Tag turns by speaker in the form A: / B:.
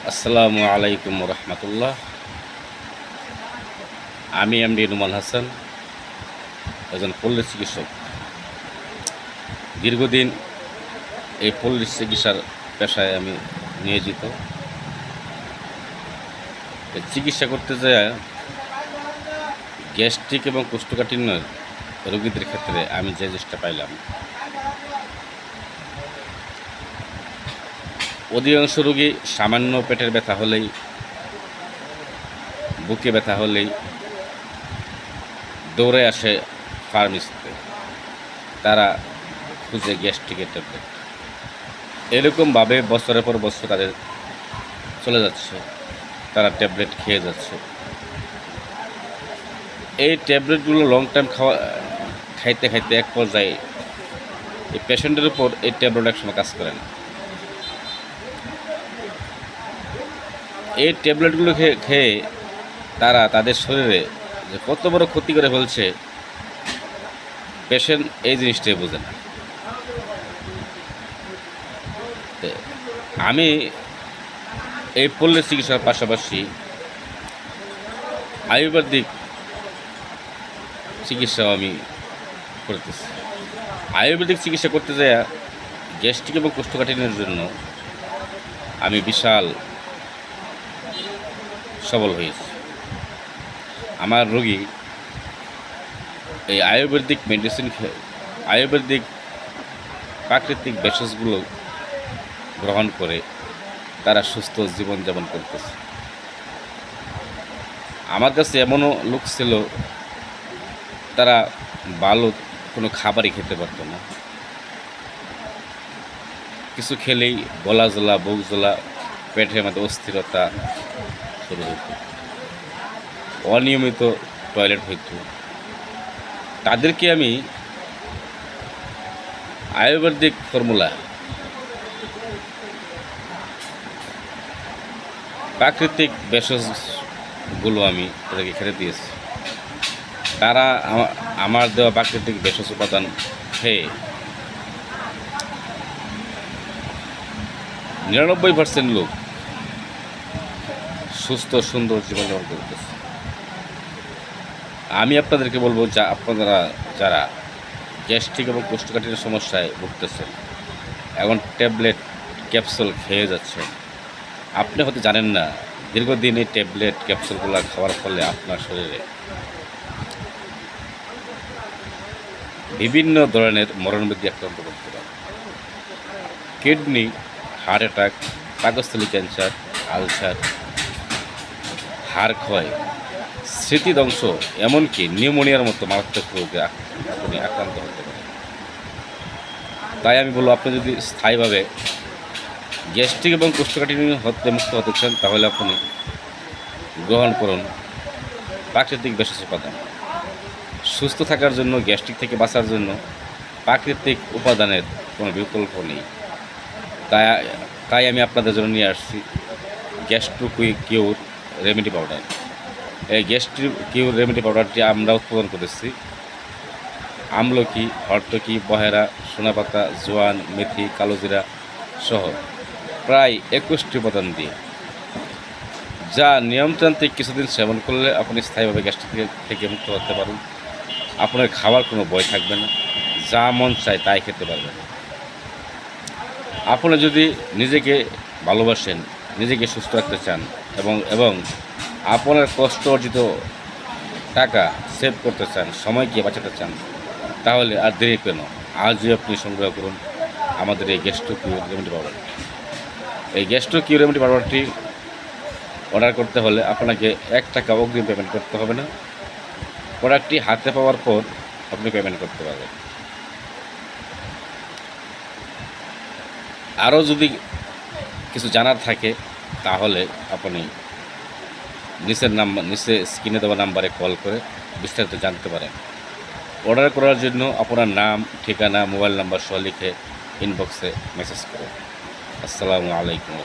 A: আসসালামু আলাইকুম রহমতুল্লাহ। আমি এমডি নুমান হাসান, একজন পল্লী চিকিৎসক। দীর্ঘদিন এই পল্লী চিকিৎসার পেশায় আমি নিয়োজিত। চিকিৎসা করতে যায় গ্যাস্ট্রিক এবং কোষ্ঠকাঠিন্যের রোগীদের ক্ষেত্রে আমি যে জিনিসটা পাইলাম, অধিকাংশ রোগী সামান্য পেটের ব্যথা হলেই, বুকে ব্যথা হলেই দৌড়ে আসে ফার্মেসিতে। তারা খুঁজে গ্যাস্ট্রিকের ট্যাবলেট। এরকমভাবে বছরের পর বছর তাদের চলে যাচ্ছে, তারা ট্যাবলেট খেয়ে যাচ্ছে। এই ট্যাবলেটগুলো লং টাইম খাইতে খাইতে এক পর্যায়ে এই পেশেন্টের উপর এই ট্যাবলেট একসময় কাজ করে না। এই ট্যাবলেটগুলো খেয়ে তারা তাদের শরীরে যে কত বড় ক্ষতি করে ফেলছে, পেশেন্ট এই জিনিসটাই বোঝে না। আমি এই পল্লী চিকিৎসার পাশাপাশি আয়ুর্বেদিক চিকিৎসাও আমি করতেছি। আয়ুর্বেদিক চিকিৎসা করতে যায় গ্যাস্ট্রিক এবং কোষ্ঠকাঠিন্যের জন্য আমি বিশাল সবল হয়েছি। আমার রোগী এই আয়ুর্বেদিক মেডিসিন আয়ুর্বেদিক প্রাকৃতিক ভেষজগুলো গ্রহণ করে তারা সুস্থ জীবনযাপন করতেছে। আমার কাছে এমনও লোক ছিল, তারা ভালো কোনো খাবারই খেতে পারতো না। কিছু খেলেই গলা জ্বলা, বুক জ্বলা, পেটের মধ্যে অস্থিরতা শুরু হতো, অনিয়মিত টয়লেট হইত। তাদেরকে আমি আয়ুর্বেদিক ফর্মুলা, প্রাকৃতিক ভেষজগুলো আমি তাদেরকে খেতে দিয়েছি। তারা আমার দেওয়া প্রাকৃতিক ভেষজ উপাদান খেয়ে 99% লোক সুস্থ সুন্দর জীবনযাপন করতেছে। আমি আপনাদেরকে বলবো, আপনারা যারা গ্যাস্ট্রিক এবং কোষ্ঠকাঠিন্যের সমস্যায় ভুগতেছেন, এখন ট্যাবলেট ক্যাপসুল খেয়ে যাচ্ছেন, আপনি হয়তো জানেন না দীর্ঘদিন এই ট্যাবলেট ক্যাপসুলগুলো খাওয়ার ফলে আপনার শরীরে বিভিন্ন ধরনের মরণব্যাধি আক্রান্ত করতে পারে। কিডনি, হার্ট অ্যাটাক, পাকস্থলী ক্যান্সার, আলসার, হাড় ক্ষয়, স্মৃতিধ্বংস, এমনকি নিউমোনিয়ার মতো মারাত্মক রোগে আপনি আক্রান্ত হতে পারেন। তাই আমি বলবো, আপনি যদি স্থায়ীভাবে গ্যাস্ট্রিক এবং কোষ্ঠকাঠিন্য হতে মুক্ত হতে চান, তাহলে আপনি গ্রহণ করুন প্রাকৃতিক ভেষজ উপাদান। সুস্থ থাকার জন্য, গ্যাস্ট্রিক থেকে বাঁচার জন্য প্রাকৃতিক উপাদানের কোনো বিকল্প নেই। তাই আমি আপনাদের জন্য নিয়ে আসছি গ্যাস্ট্রো কিউর রেমেডি পাউডার। এই গ্যাস্ট্রো কিউর রেমেডি পাউডারটি আমরা উৎপাদন করেছি আমলকি, হরতকি, বহেরা, সোনাপাতা, জোয়ান, মেথি, কালোজিরা সহ প্রায় 21টি উপাদান দিয়ে, যা নিয়মতান্ত্রিক কিছুদিন সেবন করলে আপনি স্থায়ীভাবে গ্যাস্ট্রিক থেকে মুক্ত হতে পারেন। আপনার খাওয়ার কোনো ভয় থাকবে না, যা মন চায় তাই খেতে পারবেন। আপনি যদি নিজেকে ভালোবাসেন, নিজেকে সুস্থ রাখতে চান এবং আপনার কষ্ট অর্জিত টাকা সেভ করতে চান, সময়কে বাঁচাতে চান, তাহলে আর দেরি কেন, আজই আপনি সংগ্রহ করুন আমাদের এই গ্যাস্ট্রো কিউর রেমেডি পাউডার। এই গ্যাস্ট্রো কিউর রেমেডি পাউডারটি অর্ডার করতে হলে আপনাকে 1 টাকা অগ্রিম পেমেন্ট করতে হবে না। প্রোডাক্টটি হাতে পাওয়ার পর আপনি পেমেন্ট করতে পারবেন। আরও যদি কিছু জানার থাকে, তাহলে আপনি নিচে স্ক্রিনে দেওয়া নাম্বারে কল করে বিস্তারিত জানতে পারেন। অর্ডার করার জন্য আপনার নাম, ঠিকানা, মোবাইল নাম্বার সহ লিখে ইনবক্সে মেসেজ করুন। আসসালামু আলাইকুম।